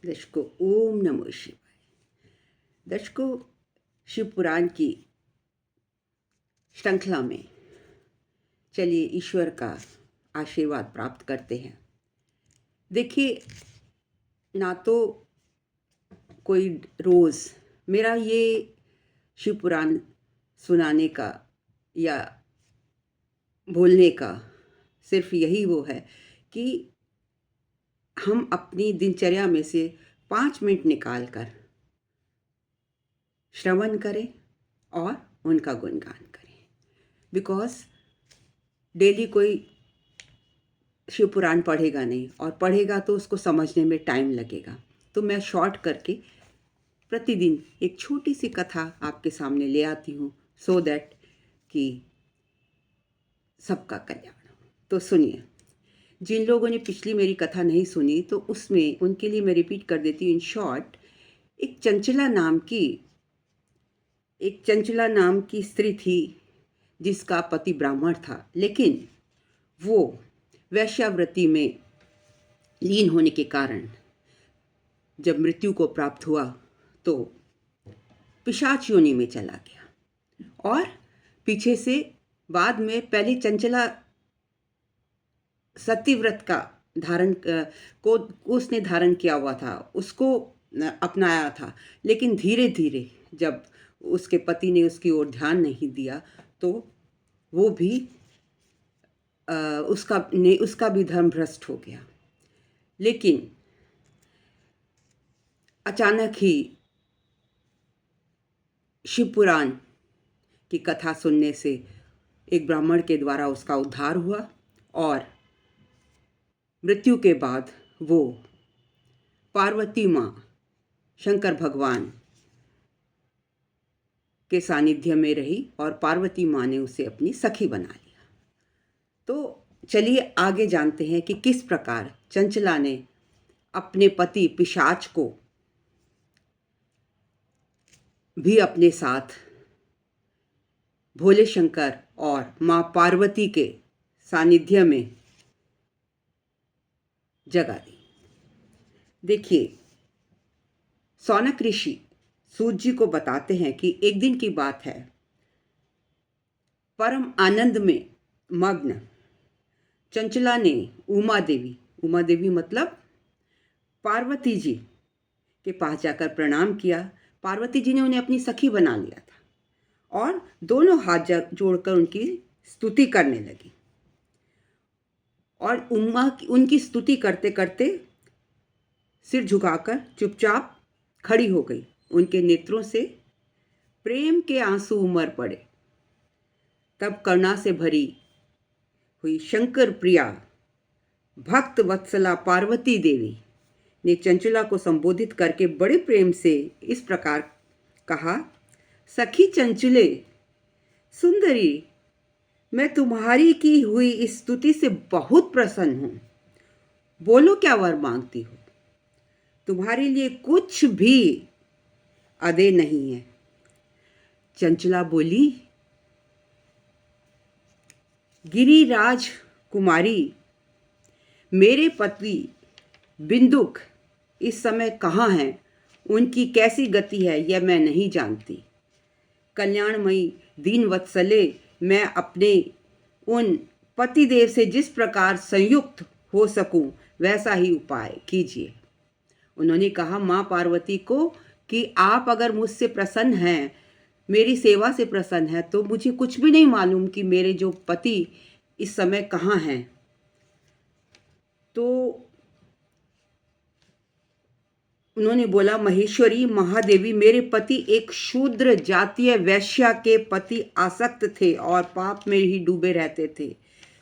दर्शकों, ओम नमः शिवाय। दर्शकों, शिव पुराण की श्रृंखला में चलिए ईश्वर का आशीर्वाद प्राप्त करते हैं। देखिए, ना तो कोई रोज़ मेरा ये शिव पुराण सुनाने का या बोलने का सिर्फ यही वो है कि हम अपनी दिनचर्या में से 5 मिनट निकाल कर श्रवण करें और उनका गुणगान करें। बिकॉज डेली कोई शिव पुराण पढ़ेगा नहीं, और पढ़ेगा तो उसको समझने में टाइम लगेगा। तो मैं शॉर्ट करके प्रतिदिन एक छोटी सी कथा आपके सामने ले आती हूँ, सो दैट कि सबका कल्याण हो। तो सुनिए, जिन लोगों ने पिछली मेरी कथा नहीं सुनी तो उसमें उनके लिए मैं रिपीट कर देती हूँ इन शॉर्ट। एक चंचला नाम की स्त्री थी जिसका पति ब्राह्मण था, लेकिन वो वैश्यावृत्ति में लीन होने के कारण जब मृत्यु को प्राप्त हुआ तो पिशाच योनि में चला गया। और पीछे से बाद में पहले चंचला सतीव्रत का को उसने धारण किया हुआ था, उसको अपनाया था। लेकिन धीरे धीरे जब उसके पति ने उसकी ओर ध्यान नहीं दिया तो वो भी उसका भी धर्म भ्रष्ट हो गया। लेकिन अचानक ही शिव पुराण की कथा सुनने से एक ब्राह्मण के द्वारा उसका उद्धार हुआ, और मृत्यु के बाद वो पार्वती माँ शंकर भगवान के सानिध्य में रही और पार्वती माँ ने उसे अपनी सखी बना लिया। तो चलिए आगे जानते हैं कि किस प्रकार चंचला ने अपने पति पिशाच को भी अपने साथ भोले शंकर और माँ पार्वती के सानिध्य में जगा दी। देखिए, सौनक ऋषि सूत जी को बताते हैं कि एक दिन की बात है, परम आनंद में मग्न चंचला ने उमा देवी मतलब पार्वती जी के पास जाकर प्रणाम किया। पार्वती जी ने उन्हें अपनी सखी बना लिया था और दोनों हाथ जोड़कर उनकी स्तुति करने लगी। और उमा उनकी स्तुति करते करते सिर झुकाकर चुपचाप खड़ी हो गई। उनके नेत्रों से प्रेम के आंसू उमड़ पड़े। तब करुणा से भरी हुई शंकर प्रिया भक्त वत्सला पार्वती देवी ने चंचला को संबोधित करके बड़े प्रेम से इस प्रकार कहा, सखी चंचले सुंदरी, मैं तुम्हारी की हुई इस स्तुति से बहुत प्रसन्न हूं। बोलो क्या वर मांगती हो, तुम्हारे लिए कुछ भी अदे नहीं है। चंचला बोली, गिरिराज कुमारी, मेरे पति बिंदुक इस समय कहाँ हैं? उनकी कैसी गति है यह मैं नहीं जानती। कल्याणमयी दीन वत्सले, मैं अपने उन पतिदेव से जिस प्रकार संयुक्त हो सकूं वैसा ही उपाय कीजिए। उन्होंने कहा माँ पार्वती को कि आप अगर मुझसे प्रसन्न हैं, मेरी सेवा से प्रसन्न हैं, तो मुझे कुछ भी नहीं मालूम कि मेरे जो पति इस समय कहाँ हैं। तो उन्होंने बोला, महेश्वरी महादेवी, मेरे पति एक शूद्र जातीय वैश्या के पति आसक्त थे और पाप में ही डूबे रहते थे।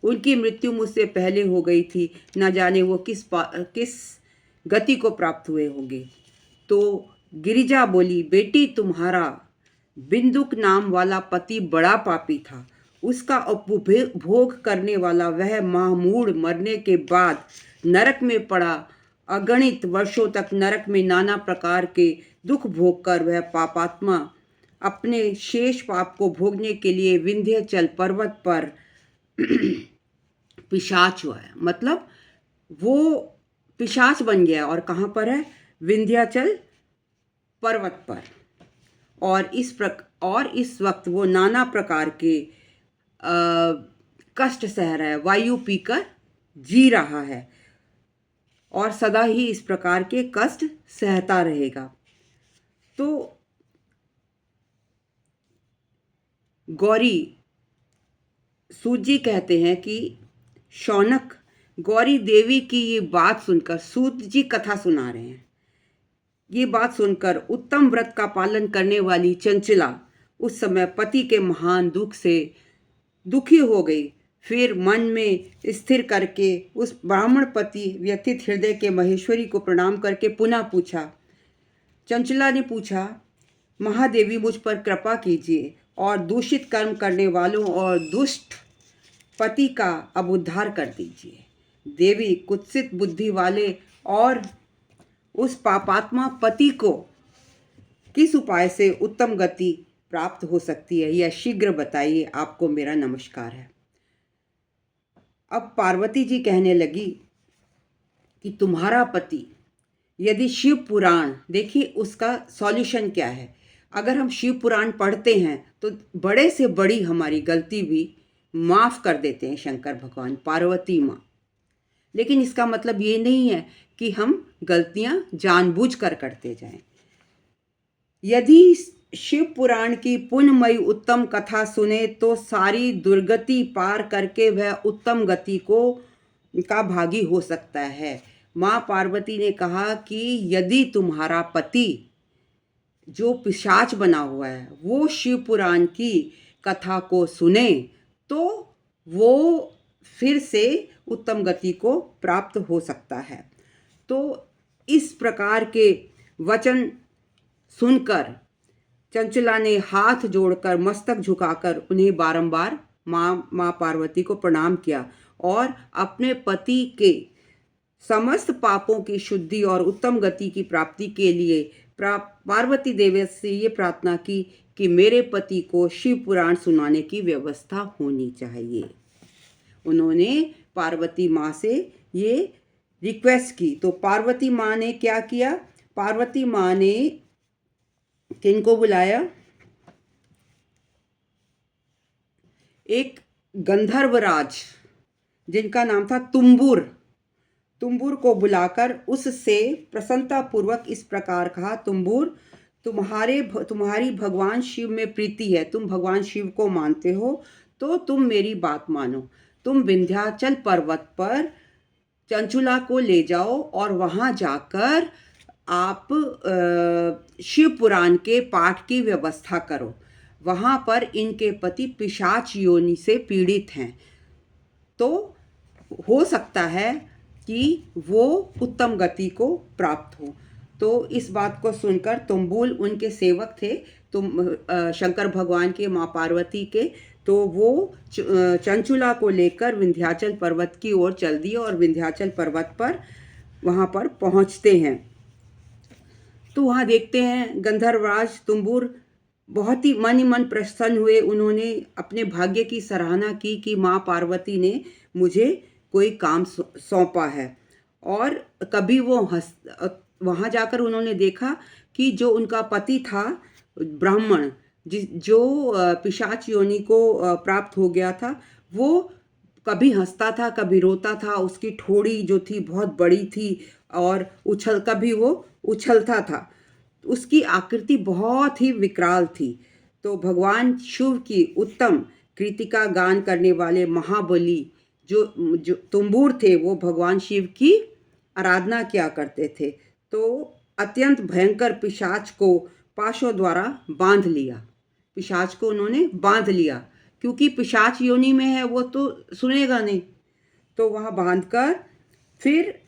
उनकी मृत्यु मुझसे पहले हो गई थी, न जाने वो किस गति को प्राप्त हुए होंगे। तो गिरिजा बोली, बेटी तुम्हारा बिंदुक नाम वाला पति बड़ा पापी था। उसका उपभोग करने वाला वह महामूढ़ मरने के बाद नरक में पड़ा। अगणित वर्षों तक नरक में नाना प्रकार के दुख भोग कर वह पापात्मा अपने शेष पाप को भोगने के लिए विंध्याचल पर्वत पर पिशाच हुआ है। मतलब वो पिशाच बन गया। और कहाँ पर है? विंध्याचल पर्वत पर। और इस वक्त वो नाना प्रकार के कष्ट सह रहा है, वायु पीकर जी रहा है और सदा ही इस प्रकार के कष्ट सहता रहेगा। तो गौरी सूत जी कहते हैं कि शौनक गौरी देवी की ये बात सुनकर, सूत जी कथा सुना रहे हैं, ये बात सुनकर उत्तम व्रत का पालन करने वाली चंचला उस समय पति के महान दुख से दुखी हो गई। फिर मन में स्थिर करके उस ब्राह्मण पति व्यथित हृदय के महेश्वरी को प्रणाम करके पुनः पूछा। चंचला ने पूछा, महादेवी मुझ पर कृपा कीजिए और दूषित कर्म करने वालों और दुष्ट पति का अब उद्धार कर दीजिए। देवी कुत्सित बुद्धि वाले और उस पापात्मा पति को किस उपाय से उत्तम गति प्राप्त हो सकती है, यह शीघ्र बताइए, आपको मेरा नमस्कार है। अब पार्वती जी कहने लगी कि तुम्हारा पति यदि शिव पुराण, देखिए उसका सॉल्यूशन क्या है। अगर हम शिव पुराण पढ़ते हैं तो बड़े से बड़ी हमारी गलती भी माफ़ कर देते हैं शंकर भगवान, पार्वती माँ। लेकिन इसका मतलब ये नहीं है कि हम गलतियां जानबूझकर करते जाएं। यदि शिव पुराण की पुण्यमयी उत्तम कथा सुने तो सारी दुर्गति पार करके वह उत्तम गति का भागी हो सकता है। माँ पार्वती ने कहा कि यदि तुम्हारा पति जो पिशाच बना हुआ है वो शिव पुराण की कथा को सुने तो वो फिर से उत्तम गति को प्राप्त हो सकता है। तो इस प्रकार के वचन सुनकर चंचला ने हाथ जोड़कर मस्तक झुकाकर उन्हें बारंबार माँ पार्वती को प्रणाम किया और अपने पति के समस्त पापों की शुद्धि और उत्तम गति की प्राप्ति के लिए पार्वती देवी से ये प्रार्थना की कि मेरे पति को शिव पुराण सुनाने की व्यवस्था होनी चाहिए। उन्होंने पार्वती माँ से ये रिक्वेस्ट की। तो पार्वती माँ ने क्या किया? पार्वती माँ ने किनको बुलाया? एक गंधर्वराज जिनका नाम था तुम्बुर को बुलाकर उससे प्रसन्नतापूर्वक इस प्रकार कहा, तुम्बुर, तुम्हारी भगवान शिव में प्रीति है, तुम भगवान शिव को मानते हो, तो तुम मेरी बात मानो। तुम विंध्याचल पर्वत पर चंचुला को ले जाओ और वहाँ जाकर आप शिव पुराण के पाठ की व्यवस्था करो। वहाँ पर इनके पति पिशाच योनि से पीड़ित हैं, तो हो सकता है कि वो उत्तम गति को प्राप्त हो। तो इस बात को सुनकर तुम्बुल उनके सेवक थे, शंकर भगवान के, माँ पार्वती के, तो वो चंचुला को लेकर विंध्याचल पर्वत की ओर चल दिए और विंध्याचल पर्वत पर वहाँ पर पहुँचते हैं। तो वहाँ देखते हैं गंधर्वराज तुम्बुर बहुत ही मन ही मन प्रसन्न हुए। उन्होंने अपने भाग्य की सराहना की कि माँ पार्वती ने मुझे कोई काम सौंपा है। और कभी वो वहाँ जाकर उन्होंने देखा कि जो उनका पति था ब्राह्मण, जो पिशाच योनि को प्राप्त हो गया था, वो कभी हंसता था, कभी रोता था, उसकी ठोड़ी जो थी बहुत बड़ी थी और कभी वो उछलता था, उसकी आकृति बहुत ही विकराल थी। तो भगवान शिव की उत्तम कृतिका गान करने वाले महाबली जो तुम्बुर थे, वो भगवान शिव की आराधना किया करते थे। तो अत्यंत भयंकर पिशाच को पाशों द्वारा बांध लिया। पिशाच को उन्होंने बांध लिया, क्योंकि पिशाच योनि में है, वो तो सुनेगा नहीं। तो वहाँ बांधकर फिर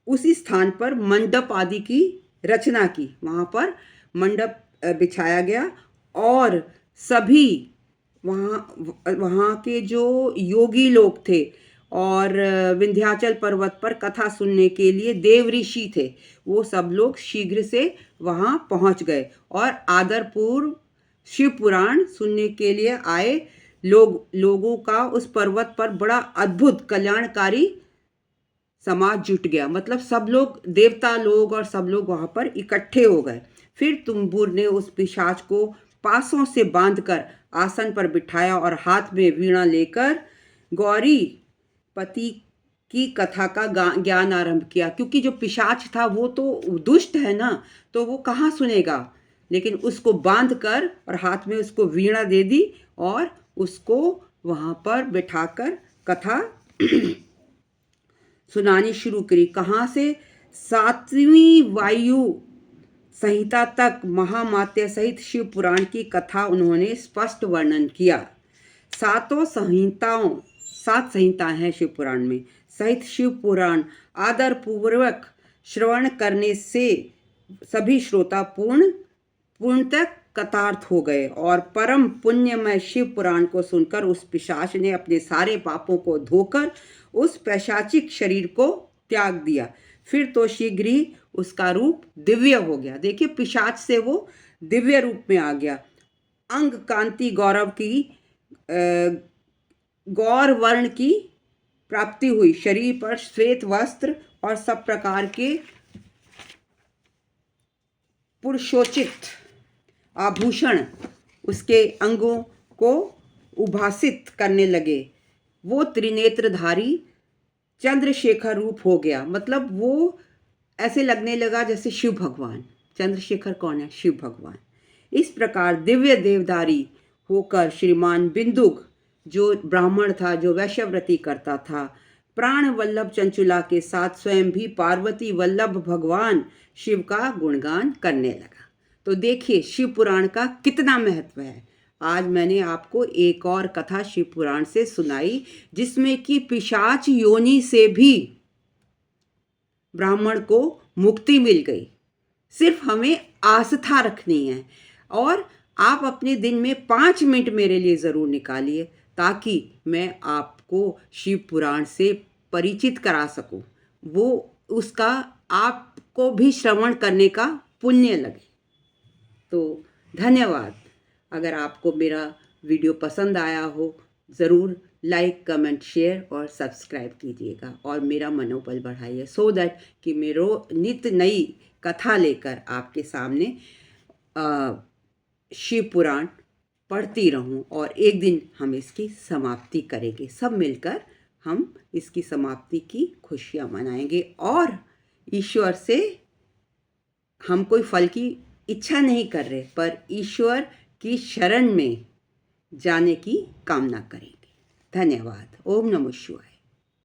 उसी स्थान पर मंडप आदि की रचना की। वहाँ पर मंडप बिछाया गया और सभी वहाँ के जो योगी लोग थे और विंध्याचल पर्वत पर कथा सुनने के लिए देव ऋषि थे, वो सब लोग शीघ्र से वहाँ पहुँच गए और आदरपूर्व शिव पुराण सुनने के लिए आए लोगों का उस पर्वत पर बड़ा अद्भुत कल्याणकारी समाज जुट गया, मतलब सब लोग, देवता लोग और सब लोग वहां पर इकट्ठे हो गए। फिर तुम्बुर ने उस पिशाच को पासों से बांधकर आसन पर बिठाया और हाथ में वीणा लेकर गौरी पति की कथा का ज्ञान आरंभ किया। क्योंकि जो पिशाच था वो तो दुष्ट है ना, तो वो कहाँ सुनेगा, लेकिन उसको बांध कर और हाथ में उसको वीणा दे दी और उसको वहां पर बिठाकर कथा सुनानी शुरू करी। कहाँ से? 7वीं वायु संहिता तक महामात्य सहित शिव पुराण की कथा उन्होंने स्पष्ट वर्णन किया। 7 संहिताएं हैं शिव पुराण में, सहित शिव पुराण आदर पूर्वक श्रवण करने से सभी श्रोता पूर्णतः कृतार्थ हो गए और परम पुण्यमय शिव पुराण को सुनकर उस पिशाच ने अपने सारे पापों को धोकर उस पैशाचिक शरीर को त्याग दिया। फिर तो शीघ्र ही उसका रूप दिव्य हो गया। देखिए, पिशाच से वो दिव्य रूप में आ गया। अंग कांति गौरव की गौर वर्ण की प्राप्ति हुई। शरीर पर श्वेत वस्त्र और सब प्रकार के पुरुषोचित आभूषण उसके अंगों को उभासित करने लगे। वो त्रिनेत्रधारी चंद्रशेखर रूप हो गया, मतलब वो ऐसे लगने लगा जैसे शिव भगवान। चंद्रशेखर कौन है? शिव भगवान। इस प्रकार दिव्य देवधारी होकर श्रीमान बिंदुक, जो ब्राह्मण था, जो वैश्यव्रती करता था, प्राण वल्लभ चंचुला के साथ स्वयं भी पार्वती वल्लभ भगवान शिव का गुणगान करने लगा। तो देखिए शिव पुराण का कितना महत्व है। आज मैंने आपको एक और कथा शिव पुराण से सुनाई, जिसमें कि पिशाच योनि से भी ब्राह्मण को मुक्ति मिल गई। सिर्फ हमें आस्था रखनी है और आप अपने दिन में 5 मिनट मेरे लिए ज़रूर निकालिए, ताकि मैं आपको शिव पुराण से परिचित करा सकूं। वो उसका आपको भी श्रवण करने का पुण्य लगे। तो धन्यवाद। अगर आपको मेरा वीडियो पसंद आया हो, ज़रूर लाइक, कमेंट, शेयर और सब्सक्राइब कीजिएगा और मेरा मनोबल बढ़ाइए, सो दैट कि मेरे नित्य नई कथा लेकर आपके सामने शिव पुराण पढ़ती रहूं और एक दिन हम इसकी समाप्ति करेंगे। सब मिलकर हम इसकी समाप्ति की खुशियां मनाएंगे और ईश्वर से हम कोई फल की इच्छा नहीं कर रहे, पर ईश्वर की शरण में जाने की कामना करेंगे। धन्यवाद। ओम नमः शिवाय।